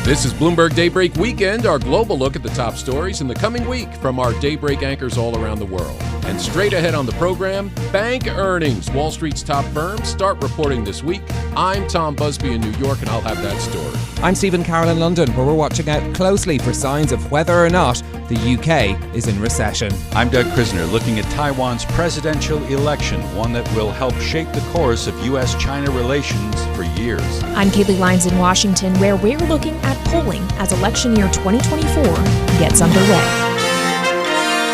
This is Bloomberg Daybreak Weekend, our global look at the top stories in the coming week from our Daybreak anchors all around the world. And straight ahead on the program, bank earnings. Wall Street's top firms start reporting this week. I'm Tom Busby in New York, and I'll have that story. I'm Stephen Carroll in London, where we're watching out closely for signs of whether or not the UK is in recession. I'm Doug Krisner, looking at Taiwan's presidential election, one that will help shape the course of U.S.-China relations for years. I'm Kaylee Lyons in Washington, where we're looking at polling as election year 2024 gets underway.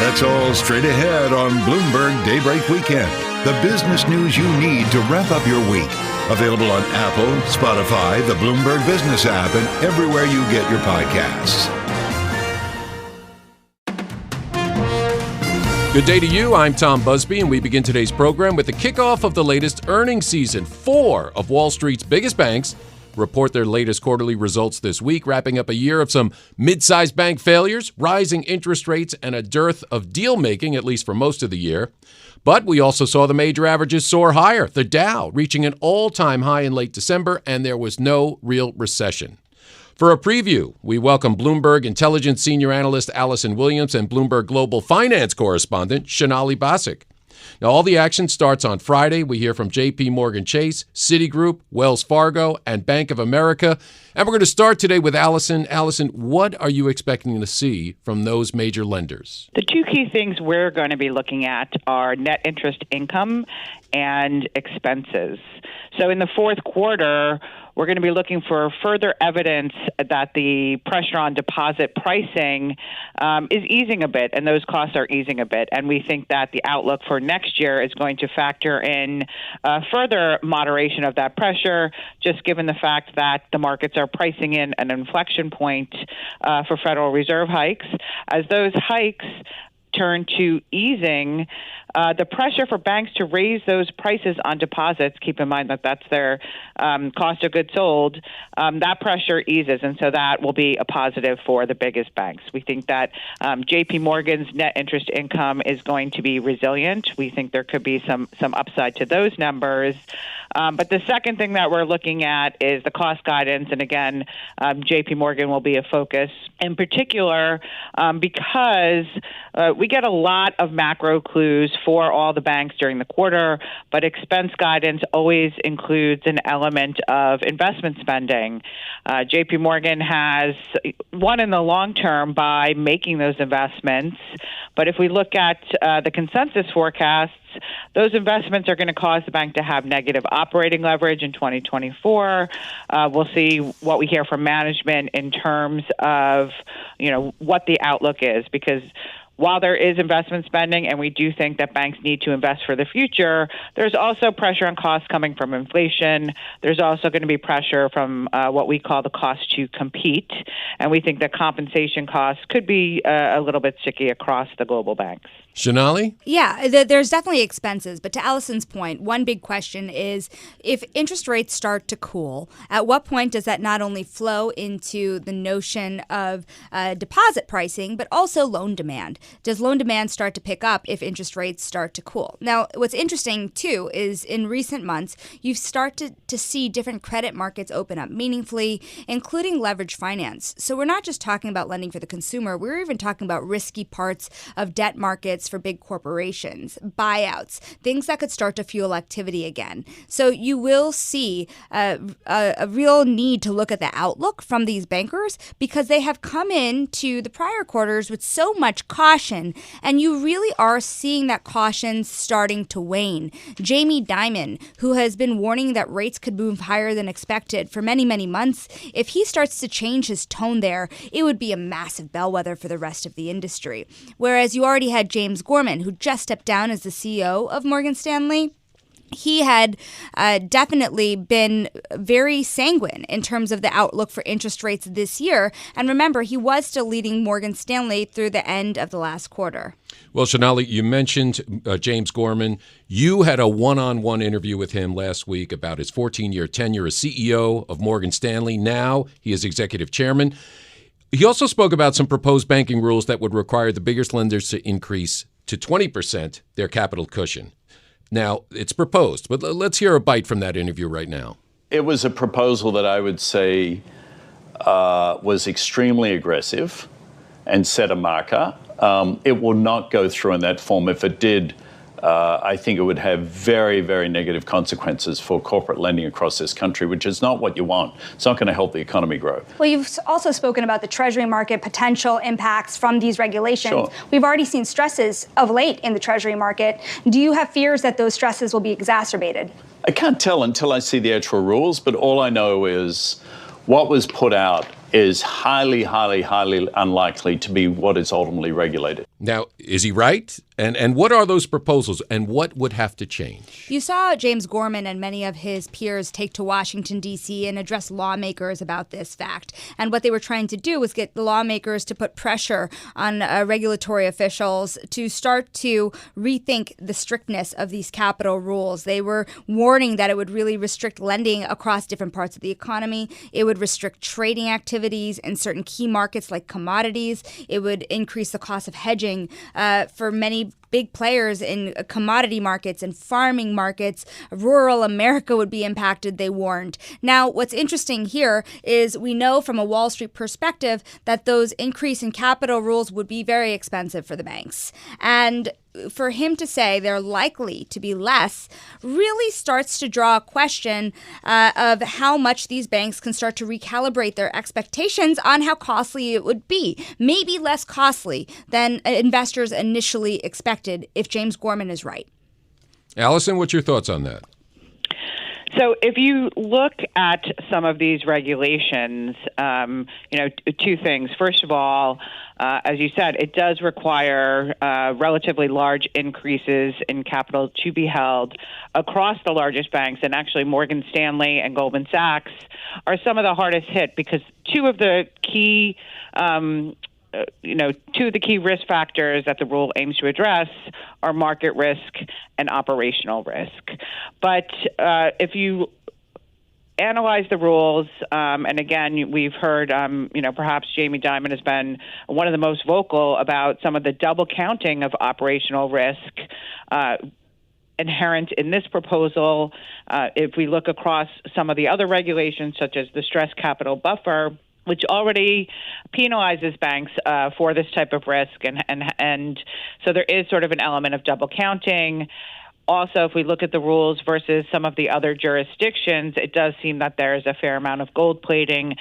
That's all straight ahead on Bloomberg Daybreak Weekend. The business news you need to wrap up your week. Available on Apple, Spotify, the Bloomberg Business app, and everywhere you get your podcasts. Good day to you. I'm Tom Busby, and we begin today's program with the kickoff of the latest earnings season. 4 of Wall Street's biggest banks report their latest quarterly results this week, wrapping up a year of some mid-sized bank failures, rising interest rates, and a dearth of deal-making, at least for most of the year. But we also saw the major averages soar higher, the Dow reaching an all-time high in late December, and there was no real recession. For a preview, we welcome Bloomberg Intelligence Senior Analyst Allison Williams and Bloomberg Global Finance Correspondent Sonali Basak. Now, all the action starts on Friday. We hear from J.P. Morgan Chase, Citigroup, Wells Fargo, and Bank of America. And we're going to start today with Allison. Allison, what are you expecting to see from those major lenders? The two key things we're going to be looking at are net interest income and expenses. So in the fourth quarter, we're going to be looking for further evidence that the pressure on deposit pricing is easing a bit, and those costs are easing a bit. And we think that the outlook for next year is going to factor in further moderation of that pressure, just given the fact that the markets are pricing in an inflection point for Federal Reserve hikes. As those hikes turn to easing, the pressure for banks to raise those prices on deposits, keep in mind that that's their cost of goods sold, that pressure eases, and so that will be a positive for the biggest banks. We think that J.P. Morgan's net interest income is going to be resilient. We think there could be some upside to those numbers. But the second thing that we're looking at is the cost guidance, and again, J.P. Morgan will be a focus in particular because we get a lot of macro clues for all the banks during the quarter, but expense guidance always includes an element of investment spending. J.P. Morgan has won in the long term by making those investments, but if we look at the consensus forecasts, those investments are going to cause the bank to have negative operating leverage in 2024. We'll see what we hear from management in terms of, what the outlook is, because while there is investment spending, and we do think that banks need to invest for the future, there's also pressure on costs coming from inflation. There's also going to be pressure from what we call the cost to compete. And we think that compensation costs could be a little bit sticky across the global banks. Sonali? Yeah, there's definitely expenses. But to Allison's point, one big question is if interest rates start to cool, at what point does that not only flow into the notion of deposit pricing, but also loan demand? Does loan demand start to pick up if interest rates start to cool? Now, what's interesting, too, is in recent months, you've started to see different credit markets open up meaningfully, including leverage finance. So we're not just talking about lending for the consumer. We're even talking about risky parts of debt markets for big corporations, buyouts, things that could start to fuel activity again. So you will see a real need to look at the outlook from these bankers because they have come into the prior quarters with so much caution, and you really are seeing that caution starting to wane. Jamie Dimon, who has been warning that rates could move higher than expected for many, many months, if he starts to change his tone there, it would be a massive bellwether for the rest of the industry. Whereas you already had James Gorman, who just stepped down as the CEO of Morgan Stanley. He had definitely been very sanguine in terms of the outlook for interest rates this year. And remember, he was still leading Morgan Stanley through the end of the last quarter. Well, Sonali, you mentioned James Gorman. You had a one-on-one interview with him last week about his 14-year tenure as CEO of Morgan Stanley. Now he is executive chairman. He also spoke about some proposed banking rules that would require the biggest lenders to increase to 20% their capital cushion. Now, it's proposed, but let's hear a bite from that interview right now. It was a proposal that I would say was extremely aggressive and set a marker. It will not go through in that form. If it did, I think it would have very, very negative consequences for corporate lending across this country, which is not what you want. It's not going to help the economy grow. Well, you've also spoken about the Treasury market potential impacts from these regulations. Sure. We've already seen stresses of late in the Treasury market. Do you have fears that those stresses will be exacerbated? I can't tell until I see the actual rules, but all I know is what was put out is highly, highly, highly unlikely to be what is ultimately regulated. Now, is he right? And what are those proposals, and what would have to change? You saw James Gorman and many of his peers take to Washington, D.C. and address lawmakers about this fact. And what they were trying to do was get the lawmakers to put pressure on regulatory officials to start to rethink the strictness of these capital rules. They were warning that it would really restrict lending across different parts of the economy. It would restrict trading activities in certain key markets like commodities. It would increase the cost of hedging for many big players in commodity markets and farming markets. Rural America would be impacted, they warned. Now, what's interesting here is we know from a Wall Street perspective that those increase in capital rules would be very expensive for the banks. And for him to say they're likely to be less really starts to draw a question of how much these banks can start to recalibrate their expectations on how costly it would be. Maybe less costly than investors initially expected if James Gorman is right. Allison, what's your thoughts on that? So if you look at some of these regulations, two things. First of all, as you said, it does require relatively large increases in capital to be held across the largest banks. And actually, Morgan Stanley and Goldman Sachs are some of the hardest hit because two of the key risk factors that the rule aims to address are market risk and operational risk. But if you analyze the rules, and again, we've heard, perhaps Jamie Dimon has been one of the most vocal about some of the double counting of operational risk inherent in this proposal. If we look across some of the other regulations, such as the stress capital buffer, which already penalizes banks for this type of risk. And so there is sort of an element of double counting. Also, if we look at the rules versus some of the other jurisdictions, it does seem that there is a fair amount of gold plating,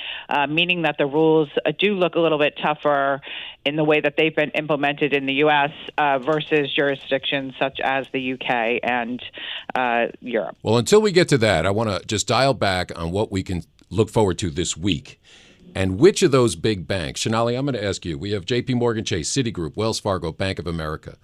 meaning that the rules do look a little bit tougher in the way that they've been implemented in the U.S. Versus jurisdictions such as the U.K. and Europe. Well, until we get to that, I want to just dial back on what we can look forward to this week. And which of those big banks, Sonali, I'm going to ask you, we have J.P. Morgan Chase, Citigroup, Wells Fargo, Bank of America.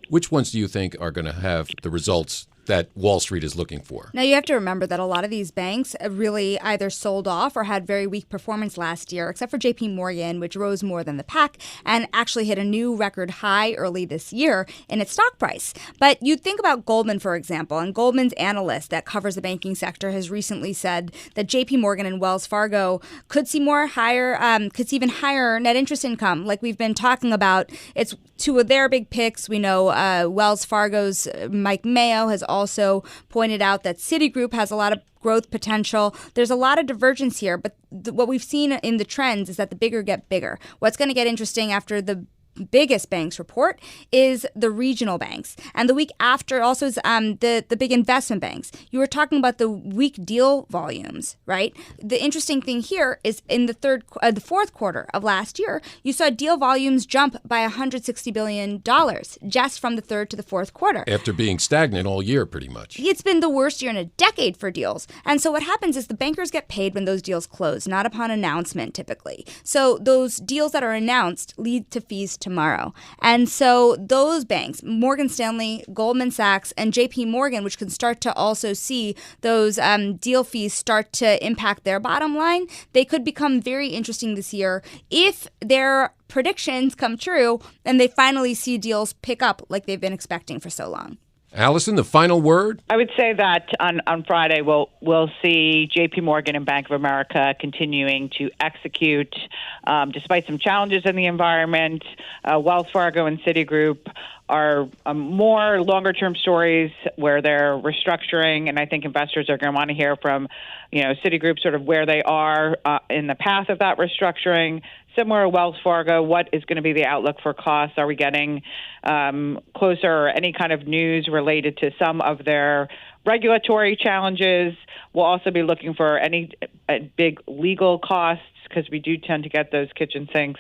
Which ones do you think are going to have the results that Wall Street is looking for? Now, you have to remember that a lot of these banks really either sold off or had very weak performance last year, except for JP Morgan, which rose more than the pack and actually hit a new record high early this year in its stock price. But you think about Goldman, for example, and Goldman's analyst that covers the banking sector has recently said that JP Morgan and Wells Fargo could see even higher net interest income, like we've been talking about. It's two of their big picks. We know Wells Fargo's Mike Mayo has also pointed out that Citigroup has a lot of growth potential. There's a lot of divergence here, but what we've seen in the trends is that the bigger get bigger. What's going to get interesting after the biggest banks report is the regional banks. And the week after also is the big investment banks. You were talking about the weak deal volumes, right? The interesting thing here is in the fourth quarter of last year, you saw deal volumes jump by $160 billion just from the third to the fourth quarter. After being stagnant all year, pretty much. It's been the worst year in a decade for deals. And so what happens is the bankers get paid when those deals close, not upon announcement typically. So those deals that are announced lead to fees tomorrow. And so those banks, Morgan Stanley, Goldman Sachs, and JP Morgan, which can start to also see those deal fees start to impact their bottom line, they could become very interesting this year if their predictions come true and they finally see deals pick up like they've been expecting for so long. Alison, the final word? I would say that on Friday we'll see J.P. Morgan and Bank of America continuing to execute despite some challenges in the environment. Wells Fargo and Citigroup are more longer-term stories where they're restructuring, and I think investors are going to want to hear from, Citigroup sort of where they are in the path of that restructuring. Similar to Wells Fargo, what is going to be the outlook for costs? Are we getting closer or any kind of news related to some of their regulatory challenges? We'll also be looking for any big legal costs because we do tend to get those kitchen sinks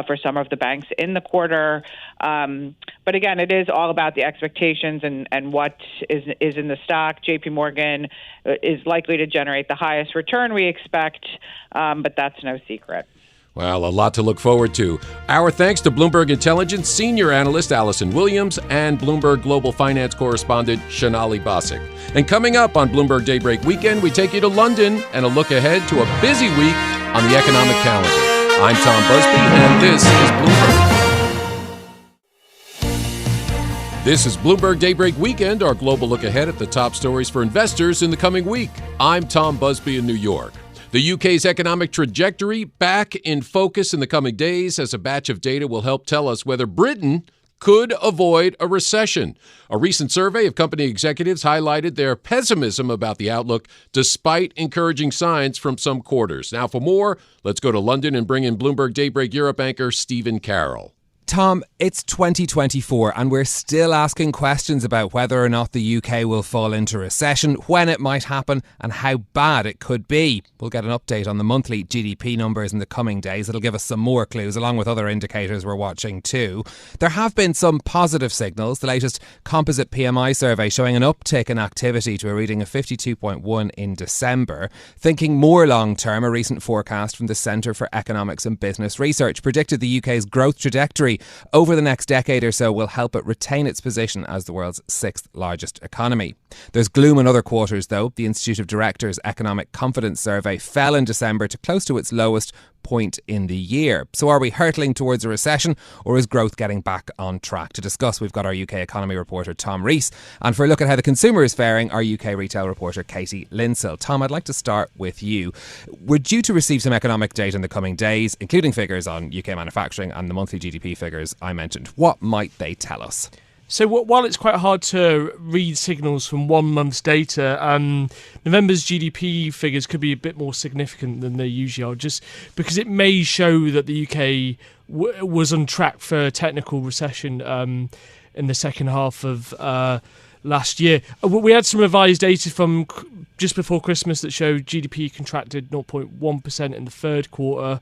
for some of the banks in the quarter. But again, it is all about the expectations and what is in the stock. JP Morgan is likely to generate the highest return we expect, but that's no secret. Well, a lot to look forward to. Our thanks to Bloomberg Intelligence senior analyst Allison Williams and Bloomberg Global Finance correspondent Shanali Basic. And coming up on Bloomberg Daybreak Weekend, we take you to London and a look ahead to a busy week on the economic calendar. I'm Tom Busby, and this is Bloomberg. This is Bloomberg Daybreak Weekend, our global look ahead at the top stories for investors in the coming week. I'm Tom Busby in New York. The UK's economic trajectory back in focus in the coming days as a batch of data will help tell us whether Britain could avoid a recession. A recent survey of company executives highlighted their pessimism about the outlook despite encouraging signs from some quarters. Now for more, let's go to London and bring in Bloomberg Daybreak Europe anchor Stephen Carroll. Tom, it's 2024 and we're still asking questions about whether or not the UK will fall into recession, when it might happen and how bad it could be. We'll get an update on the monthly GDP numbers in the coming days. It'll give us some more clues along with other indicators we're watching too. There have been some positive signals. The latest composite PMI survey showing an uptick in activity to a reading of 52.1 in December. Thinking more long term, a recent forecast from the Centre for Economics and Business Research predicted the UK's growth trajectory over the next decade or so will help it retain its position as the world's sixth largest economy. There's gloom in other quarters though. The Institute of Directors Economic Confidence Survey fell in December to close to its lowest point in the year. So are we hurtling towards a recession or is growth getting back on track? To discuss, we've got our UK economy reporter Tom Rees, and for a look at how the consumer is faring, our UK retail reporter Katie Linsill. Tom, I'd like to start with you. We're due to receive some economic data in the coming days, including figures on UK manufacturing and the monthly GDP figures I mentioned. What might they tell us? So while it's quite hard to read signals from 1 month's data, November's GDP figures could be a bit more significant than they usually are, just because it may show that the UK was on track for a technical recession in the second half of last year. We had some revised data from just before Christmas that showed GDP contracted 0.1% in the third quarter.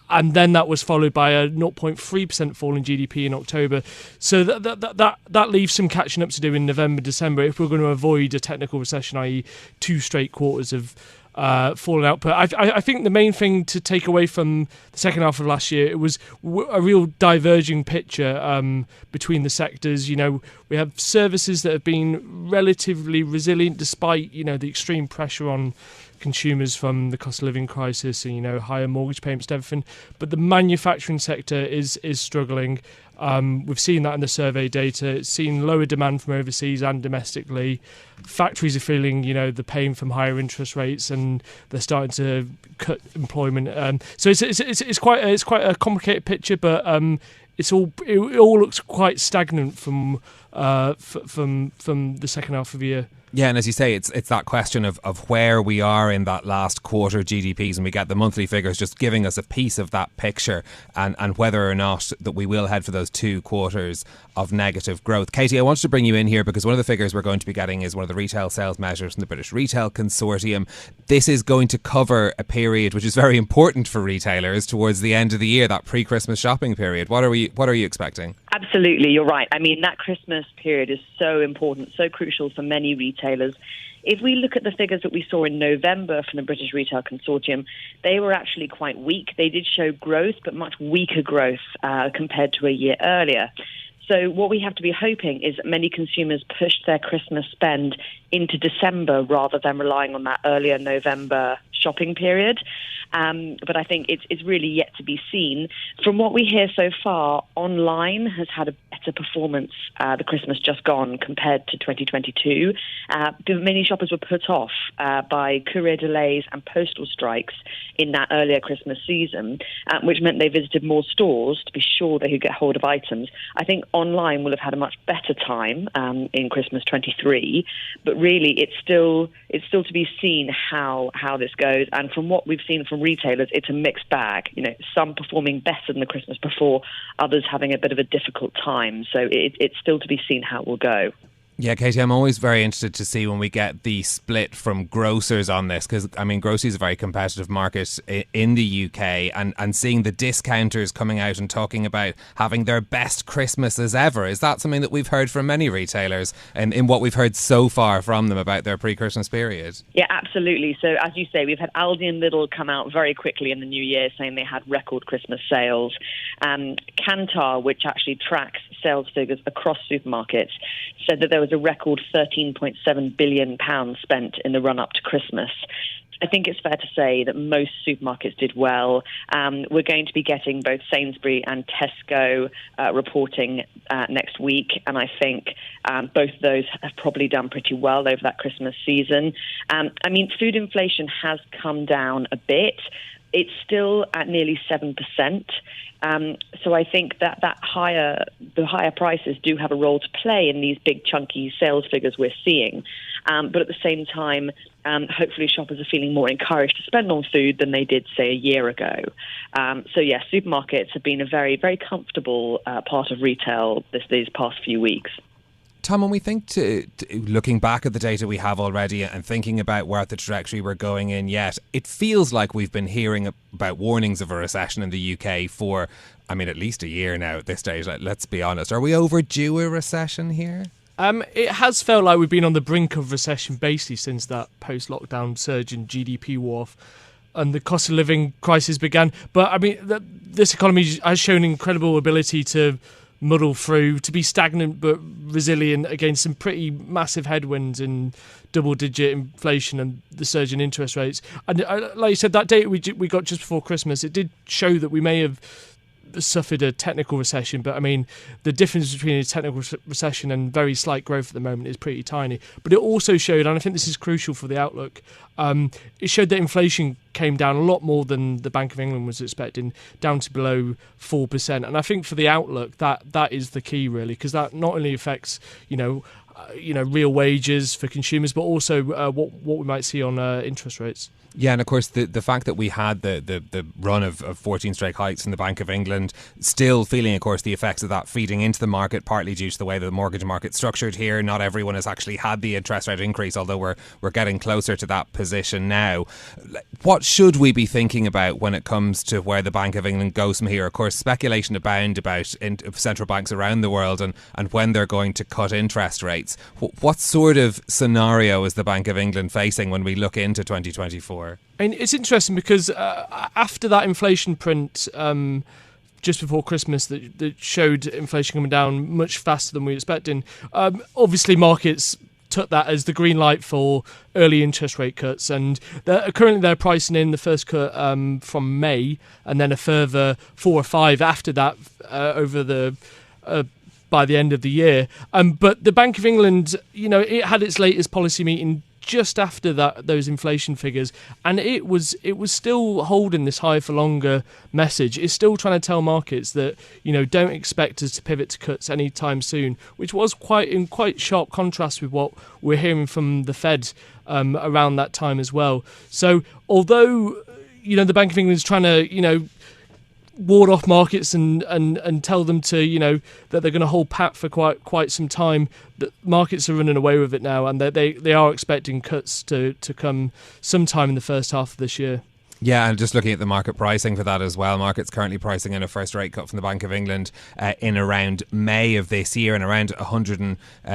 And then that was followed by a 0.3% fall in GDP in October. So that leaves some catching up to do in November, December if we're going to avoid a technical recession, i.e. 2 straight quarters of fallen output. I think the main thing to take away from the second half of last year, it was a real diverging picture between the sectors. We have services that have been relatively resilient despite, the extreme pressure on consumers from the cost of living crisis and higher mortgage payments and everything, but the manufacturing sector is struggling. We've seen that in the survey data. It's seen lower demand from overseas and domestically. Factories are feeling the pain from higher interest rates and they're starting to cut employment. So it's quite a complicated picture, but it all looks quite stagnant from the second half of the year. Yeah, and as you say, it's that question of where we are in that last quarter GDPs, and we get the monthly figures just giving us a piece of that picture and whether or not that we will head for those 2 quarters of negative growth. Katie, I wanted to bring you in here because one of the figures we're going to be getting is one of the retail sales measures from the British Retail Consortium. This is going to cover a period which is very important for retailers towards the end of the year, that pre-Christmas shopping period. What are you expecting? Absolutely, you're right. I mean, that Christmas period is so important, so crucial for many retailers. If we look at the figures that we saw in November from the British Retail Consortium, they were actually quite weak. They did show growth, but much weaker growth compared to a year earlier. So what we have to be hoping is that many consumers pushed their Christmas spend into December rather than relying on that earlier November shopping period. But I think it's really yet to be seen. From what we hear so far, online has had a better performance the Christmas just gone compared to 2022. Many shoppers were put off by courier delays and postal strikes in that earlier Christmas season, which meant they visited more stores to be sure they could get hold of items. I think online will have had a much better time in Christmas 23, but really it's still to be seen how this goes. And from what we've seen from retailers, it's a mixed bag. Some performing better than the Christmas before, others having a bit of a difficult time. So it's still to be seen how it will go. Yeah, Katie, I'm always very interested to see when we get the split from grocers on this, because, grocery is a very competitive market in the UK, and seeing the discounters coming out and talking about having their best Christmases ever. Is that something that we've heard from many retailers and in what we've heard so far from them about their pre-Christmas period? Yeah, absolutely. So as you say, we've had Aldi and Lidl come out very quickly in the new year saying they had record Christmas sales. Kantar, which actually tracks sales figures across supermarkets, said that there was a record £13.7 billion spent in the run-up to Christmas. I think it's fair to say that most supermarkets did well. We're going to be getting both Sainsbury and Tesco reporting next week, and I think both of those have probably done pretty well over that Christmas season. Food inflation has come down a bit. It's still at nearly 7%. So I think that the higher prices do have a role to play in these big chunky sales figures we're seeing. But at the same time, hopefully shoppers are feeling more encouraged to spend on food than they did, say, a year ago. Supermarkets have been a very, very comfortable part of retail these past few weeks. Tom, when we think to looking back at the data we have already and thinking about where the trajectory we're going in yet, it feels like we've been hearing about warnings of a recession in the UK for, at least a year now at this stage. Let's be honest. Are we overdue a recession here? It has felt like we've been on the brink of recession basically since that post-lockdown surge in GDP wharf and the cost of living crisis began. But this economy has shown incredible ability to muddle through, to be stagnant but resilient against some pretty massive headwinds in double-digit inflation and the surge in interest rates. And like you said, that data we got just before Christmas, it did show that we may have suffered a technical recession, but the difference between a technical recession and very slight growth at the moment is pretty tiny. But it also showed, and I think this is crucial for the outlook, it showed that inflation came down a lot more than the Bank of England was expecting, down to below 4%. And I think for the outlook, that is the key really, because that not only affects real wages for consumers, but also what we might see on interest rates. Yeah, and of course the fact that we had the run of 14 straight hikes in the Bank of England, still feeling, of course, the effects of that feeding into the market, partly due to the way the mortgage market's structured here. Not everyone has actually had the interest rate increase, although we're getting closer to that position now. What should we be thinking about when it comes to where the Bank of England goes from here? Of course, speculation abound about central banks around the world and when they're going to cut interest rates. What sort of scenario is the Bank of England facing when we look into 2024? It's interesting because after that inflation print just before Christmas that showed inflation coming down much faster than we were expecting, obviously markets took that as the green light for early interest rate cuts, and currently they're pricing in the first cut from May and then a further 4 or 5 after that by the end of the year. But the Bank of England, it had its latest policy meeting just after those inflation figures, and it was still holding this high for longer message. It's still trying to tell markets that don't expect us to pivot to cuts anytime soon, which was in quite sharp contrast with what we're hearing from the Fed around that time as well. So although the Bank of England is trying to ward off markets and tell them to that they're going to hold pat for quite some time, the markets are running away with it now, and they are expecting cuts to come sometime in the first half of this year. Yeah, and just looking at the market pricing for that as well, market's currently pricing in a first rate cut from the Bank of England in around May of this year, and around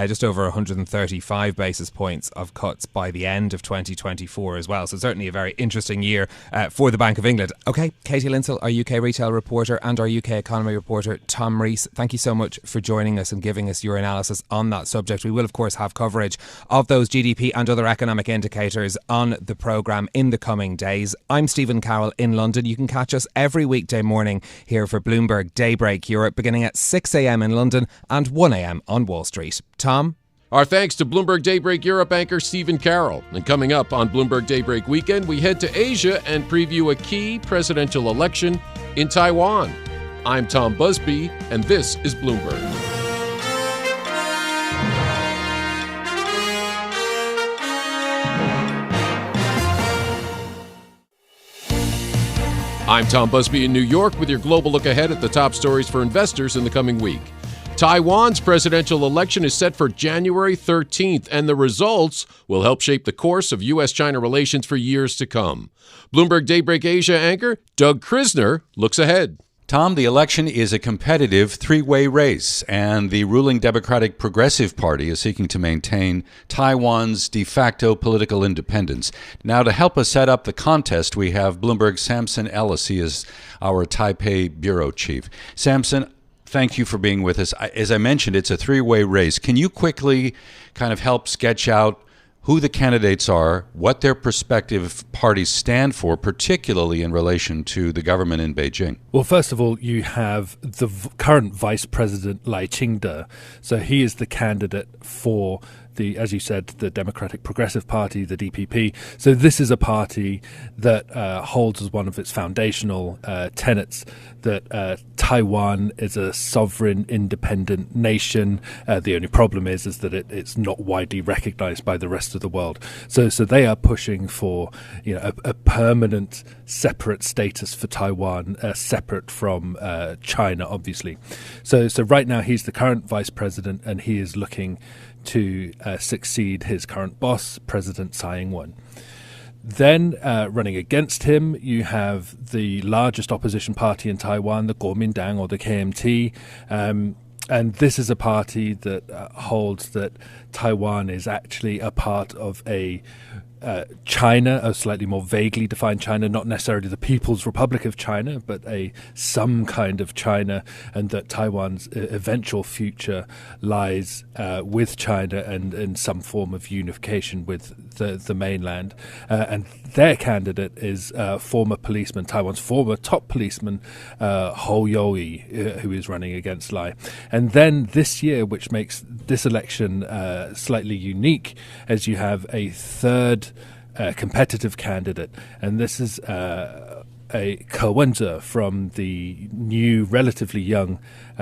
just over 135 basis points of cuts by the end of 2024 as well. So certainly a very interesting year for the Bank of England. Okay, Katie Linsell, our UK retail reporter, and our UK economy reporter Tom Rees, thank you so much for joining us and giving us your analysis on that subject. We will of course have coverage of those GDP and other economic indicators on the programme in the coming days. I'm Steve Stephen Carroll in London. You can catch us every weekday morning here for Bloomberg Daybreak Europe, beginning at 6 a.m. in London and 1 a.m. on Wall Street. Tom? Our thanks to Bloomberg Daybreak Europe anchor Stephen Carroll. And coming up on Bloomberg Daybreak Weekend, we head to Asia and preview a key presidential election in Taiwan. I'm Tom Busby, and this is Bloomberg. I'm Tom Busby in New York with your global look ahead at the top stories for investors in the coming week. Taiwan's presidential election is set for January 13th, and the results will help shape the course of U.S.-China relations for years to come. Bloomberg Daybreak Asia anchor Doug Krisner looks ahead. Tom, the election is a competitive three-way race, and the ruling Democratic Progressive Party is seeking to maintain Taiwan's de facto political independence. Now, to help us set up the contest, we have Bloomberg's Samson Ellis. He is our Taipei bureau chief. Samson, thank you for being with us. As I mentioned, it's a three-way race. Can you quickly kind of help sketch out who the candidates are, what their prospective parties stand for, particularly in relation to the government in Beijing? Well, first of all, you have the current Vice President Lai Ching-te. So he is the candidate for the, as you said, the Democratic Progressive Party, the DPP. So this is a party that holds as one of its foundational tenets that Taiwan is a sovereign, independent nation. The only problem is that it's not widely recognized by the rest of the world. So they are pushing for a permanent, separate status for Taiwan, separate from China, obviously. So right now he's the current vice president, and he is looking to succeed his current boss, President Tsai Ing-wen. Then running against him, you have the largest opposition party in Taiwan, the Kuomintang, or the KMT. And this is a party that holds that Taiwan is actually a part of a China, a slightly more vaguely defined China, not necessarily the People's Republic of China, but some kind of China, and that Taiwan's eventual future lies with China and in some form of unification with the mainland. And their candidate is former policeman, Taiwan's former top policeman, Hou Youyi, who is running against Lai. And then this year, which makes this election slightly unique, as you have a third competitive candidate, and this is a Ke Wen-je from the new, relatively young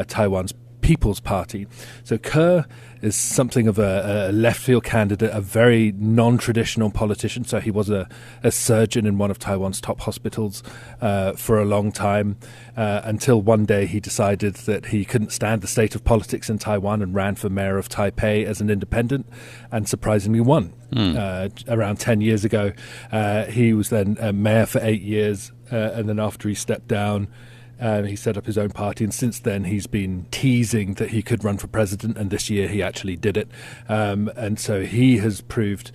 Taiwan's People's Party. So Ke is something of a left field candidate, a very non-traditional politician. So he was a surgeon in one of Taiwan's top hospitals for a long time, until one day he decided that he couldn't stand the state of politics in Taiwan and ran for mayor of Taipei as an independent, and surprisingly won. Around 10 years ago. He was then mayor for 8 years, and then after he stepped down, he set up his own party, and since then he's been teasing that he could run for president, and this year he actually did it. And so he has proved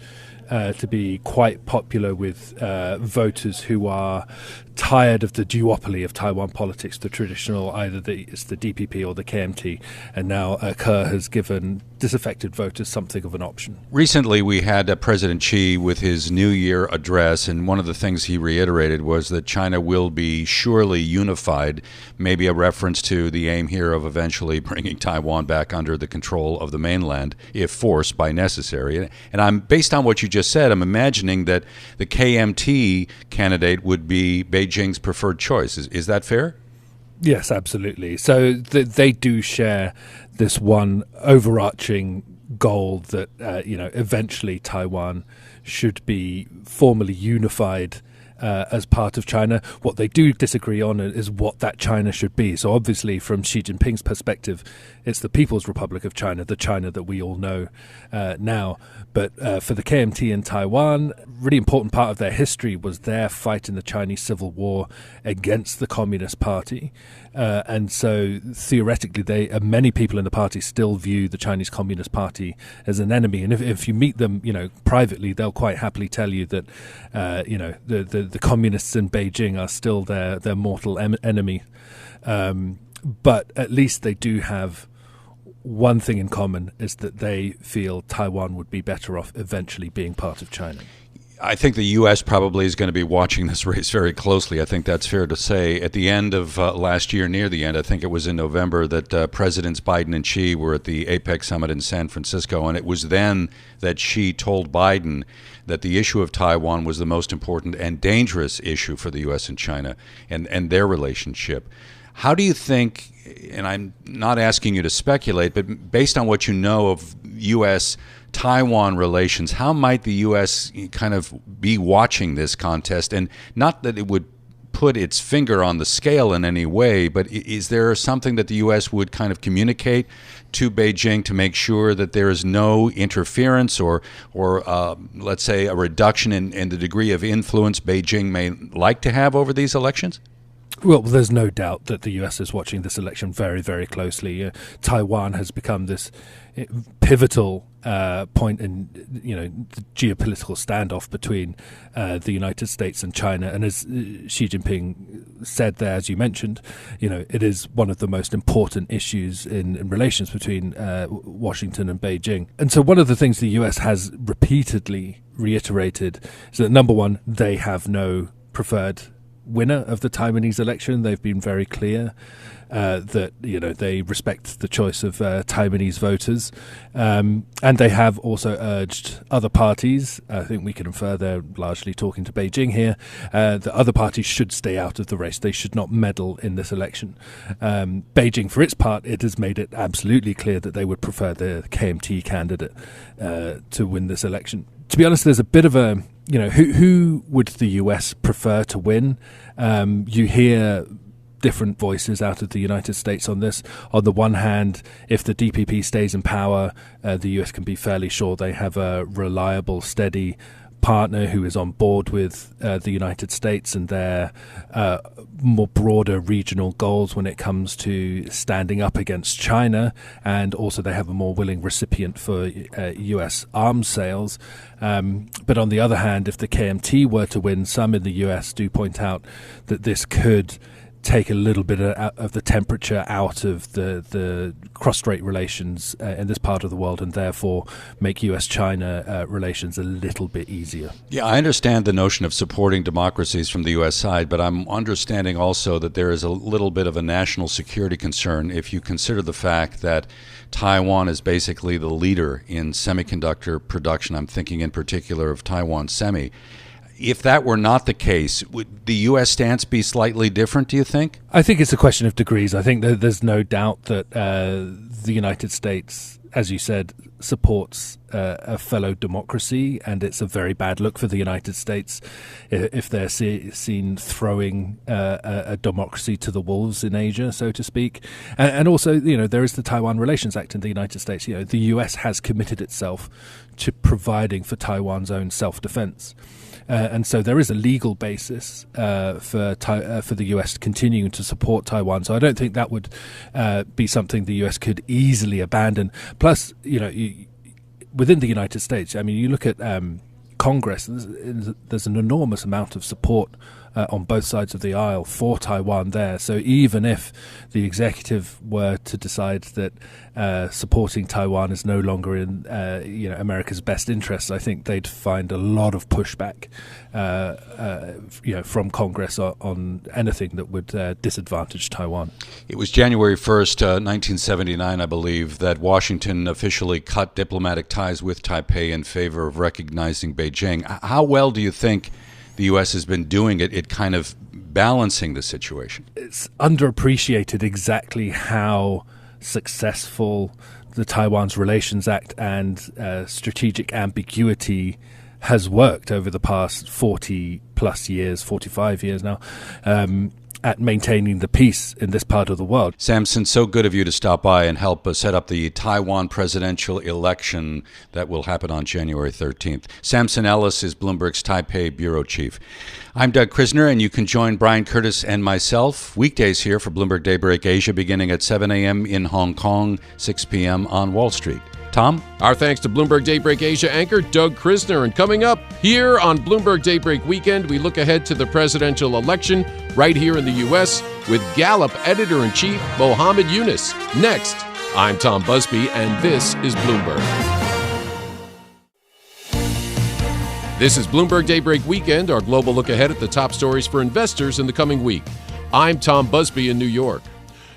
to be quite popular with voters who are tired of the duopoly of Taiwan politics, the traditional, either it's the DPP or the KMT, and now Ke has given disaffected voters something of an option. Recently, we had President Xi with his New Year address, and one of the things he reiterated was that China will be surely unified, maybe a reference to the aim here of eventually bringing Taiwan back under the control of the mainland, if forced by necessary. And I'm based on what you just said, I'm imagining that the KMT candidate would be Beijing's preferred choice. Is that fair? Yes, absolutely. So they do share this one overarching goal that eventually Taiwan should be formally unified as part of China. What they do disagree on is what that China should be. So obviously, from Xi Jinping's perspective, it's the People's Republic of China, the China that we all know now. But for the KMT in Taiwan, really important part of their history was their fight in the Chinese Civil War against the Communist Party. And so theoretically, many people in the party still view the Chinese Communist Party as an enemy. And if you meet them, privately, they'll quite happily tell you that, the communists in Beijing are still their mortal enemy. But at least they do have one thing in common, is that they feel Taiwan would be better off eventually being part of China. I think the U.S. probably is going to be watching this race very closely. I think that's fair to say. At the end of last year, near the end, I think it was in November, that Presidents Biden and Xi were at the APEC summit in San Francisco, and it was then that Xi told Biden that the issue of Taiwan was the most important and dangerous issue for the U.S. and China and their relationship. How do you think, and I'm not asking you to speculate, but based on what you know of U.S.-Taiwan relations, how might the U.S. kind of be watching this contest? And not that it would put its finger on the scale in any way, but is there something that the U.S. would kind of communicate to Beijing to make sure that there is no interference or let's say, a reduction in the degree of influence Beijing may like to have over these elections? Well, there's no doubt that the US is watching this election very, very closely. Taiwan has become this pivotal point in, the geopolitical standoff between the United States and China. And as Xi Jinping said there, as you mentioned, it is one of the most important issues in relations between Washington and Beijing. And so one of the things the US has repeatedly reiterated is that, number one, they have no preferred winner of the Taiwanese election. They've been very clear that they respect the choice of Taiwanese voters, and they have also urged other parties. I think we can infer they're largely talking to Beijing here. That other parties should stay out of the race. They should not meddle in this election. Beijing, for its part, it has made it absolutely clear that they would prefer the KMT candidate to win this election. To be honest, there's a bit of a who would the US prefer to win? You hear different voices out of the United States on this. On the one hand, if the DPP stays in power, the US can be fairly sure they have a reliable, steady partner who is on board with the United States and their more broader regional goals when it comes to standing up against China, and also they have a more willing recipient for US arms sales. But on the other hand, if the KMT were to win, some in the US do point out that this could take a little bit of the temperature out of the cross-strait relations in this part of the world, and therefore make US-China relations a little bit easier. Yeah, I understand the notion of supporting democracies from the U.S. side, but I'm understanding also that there is a little bit of a national security concern if you consider the fact that Taiwan is basically the leader in semiconductor production. I'm thinking in particular of Taiwan Semi. If that were not the case, would the U.S. stance be slightly different, do you think? I think it's a question of degrees. I think that there's no doubt that the United States, as you said, supports a fellow democracy, and it's a very bad look for the United States if they're seen throwing a democracy to the wolves in Asia, so to speak. And also, there is the Taiwan Relations Act in the United States. The U.S. has committed itself to providing for Taiwan's own self-defense. And so there is a legal basis for the US continuing to support Taiwan. So I don't think that would be something the US could easily abandon. Plus, within the United States, I mean, you look at Congress, there's an enormous amount of support on both sides of the aisle for Taiwan there. So even if the executive were to decide that supporting Taiwan is no longer in America's best interests, I think they'd find a lot of pushback from Congress on anything that would disadvantage Taiwan. It was January 1st, 1979, I believe, that Washington officially cut diplomatic ties with Taipei in favor of recognizing Beijing. How well do you think the U.S. has been doing it kind of balancing the situation? It's underappreciated exactly how successful the Taiwan's Relations Act and strategic ambiguity has worked over the past 40 plus years, 45 years now, at maintaining the peace in this part of the world. Samson, so good of you to stop by and help us set up the Taiwan presidential election that will happen on January 13th. Samson Ellis is Bloomberg's Taipei bureau chief. I'm Doug Krisner, and you can join Brian Curtis and myself weekdays here for Bloomberg Daybreak Asia beginning at 7 a.m. in Hong Kong, 6 p.m. on Wall Street. Tom? Our thanks to Bloomberg Daybreak Asia anchor Doug Krisner. And coming up here on Bloomberg Daybreak Weekend, we look ahead to the presidential election right here in the U.S. with Gallup editor-in-chief Mohammed Yunus. Next, I'm Tom Busby, and this is Bloomberg. This is Bloomberg Daybreak Weekend, our global look ahead at the top stories for investors in the coming week. I'm Tom Busby in New York.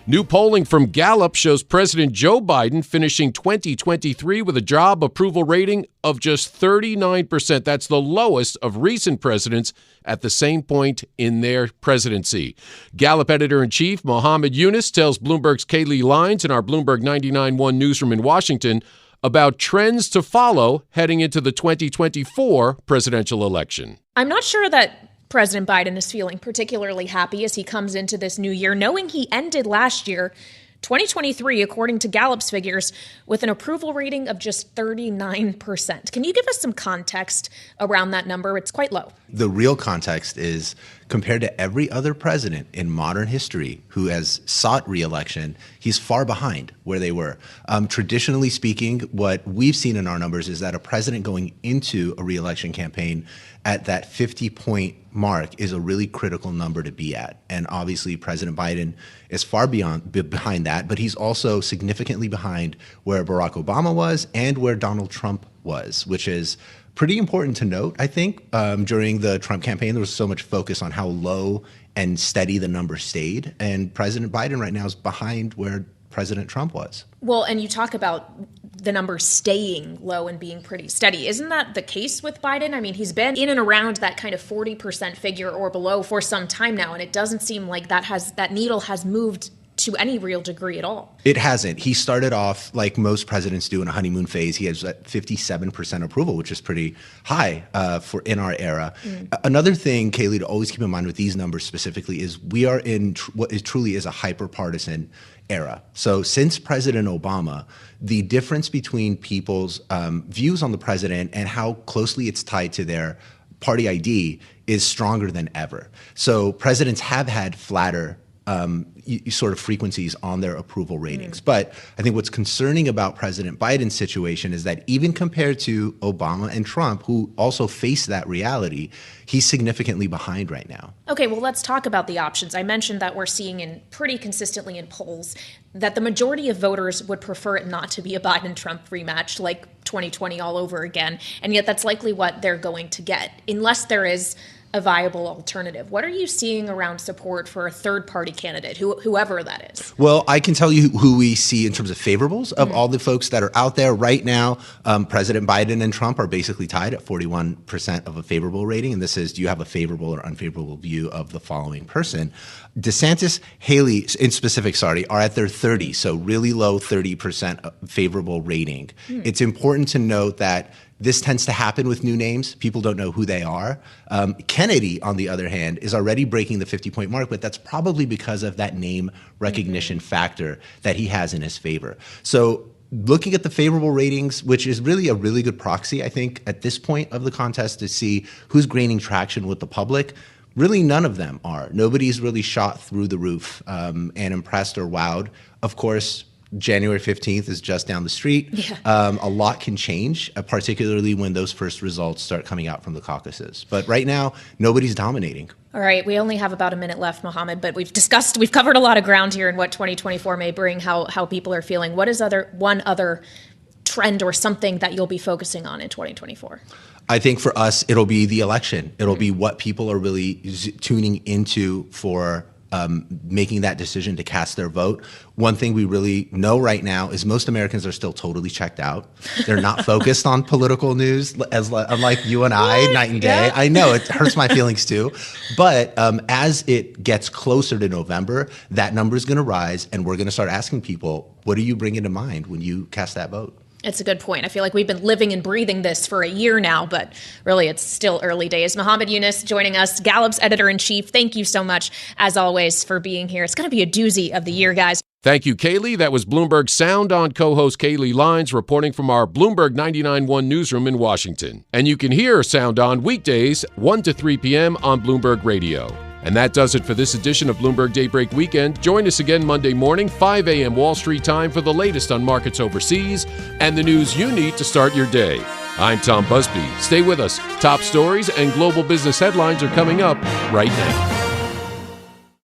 New polling from Gallup shows President Joe Biden finishing 2023 with a job approval rating of just 39%. That's the lowest of recent presidents at the same point in their presidency. Gallup editor-in-chief Mohammed Yunus tells Bloomberg's Kaylee Lyons in our Bloomberg 99.1 newsroom in Washington about trends to follow heading into the 2024 presidential election. I'm not sure that President Biden is feeling particularly happy as he comes into this new year, knowing he ended last year, 2023, according to Gallup's figures, with an approval rating of just 39%. Can you give us some context around that number? It's quite low. The real context is, compared to every other president in modern history who has sought re-election, he's far behind where they were. Traditionally speaking, what we've seen in our numbers is that a president going into a re-election campaign at that 50-point mark is a really critical number to be at. And obviously, President Biden is far behind that, but he's also significantly behind where Barack Obama was and where Donald Trump was, which is pretty important to note, I think. During the Trump campaign, there was so much focus on how low and steady the number stayed. And President Biden right now is behind where President Trump was. Well, and you talk about the numbers staying low and being pretty steady. Isn't that the case with Biden? I mean, he's been in and around that kind of 40% figure or below for some time now, and it doesn't seem like that needle has moved to any real degree at all. It hasn't. He started off like most presidents do in a honeymoon phase. He has that 57% approval, which is pretty high for in our era. Another thing, Kaylee, to always keep in mind with these numbers specifically is we are in what is truly is a hyper-partisan era. So since President Obama, the difference between people's views on the president and how closely it's tied to their party ID is stronger than ever. So presidents have had flatter sort of frequencies on their approval ratings. But I think what's concerning about President Biden's situation is that even compared to Obama and Trump, who also face that reality, he's significantly behind right now. Okay, well, let's talk about the options. I mentioned that we're seeing pretty consistently in polls that the majority of voters would prefer it not to be a Biden-Trump rematch like 2020 all over again. And yet that's likely what they're going to get, unless there is a viable alternative. What are you seeing around support for a third-party candidate, whoever that is? Well, I can tell you who we see in terms of favorables of all the folks that are out there right now. President Biden and Trump are basically tied at 41% of a favorable rating. And this is, do you have a favorable or unfavorable view of the following person? DeSantis, Haley in specific, are at their 30s, so really low 30% favorable rating. It's important to note that this tends to happen with new names. People don't know who they are. Kennedy, on the other hand, is already breaking the 50-point mark, but that's probably because of that name recognition factor that he has in his favor. So looking at the favorable ratings, which is really a really good proxy, I think, at this point of the contest to see who's gaining traction with the public, really none of them are. Nobody's really shot through the roof and impressed or wowed. Of course, January 15th is just down the street. A lot can change, particularly when those first results start coming out from the caucuses. But right now, nobody's dominating. All right, we only have about a minute left, Mohammed, but we've covered a lot of ground here in what 2024 may bring, how people are feeling. What is one other trend or something that you'll be focusing on in 2024? I think for us, it'll be the election. It'll be what people are really tuning into for making that decision to cast their vote. One thing we really know right now is most Americans are still totally checked out. They're not focused on political news, unlike you and I, night and day. I know it hurts my feelings too. But as it gets closer to November, that number is going to rise, and we're going to start asking people, what do you bring into mind when you cast that vote? It's a good point. I feel like we've been living and breathing this for a year now, but really it's still early days. Mohammed Yunus joining us, Gallup's editor-in-chief. Thank you so much, as always, for being here. It's going to be a doozy of the year, guys. Thank you, Kaylee. That was Bloomberg Sound On co-host Kaylee Lyons reporting from our Bloomberg 99.1 newsroom in Washington. And you can hear Sound On weekdays 1 to 3 p.m. on Bloomberg Radio. And that does it for this edition of Bloomberg Daybreak Weekend. Join us again Monday morning, 5 a.m. Wall Street time for the latest on markets overseas and the news you need to start your day. I'm Tom Busby. Stay with us. Top stories and global business headlines are coming up right now.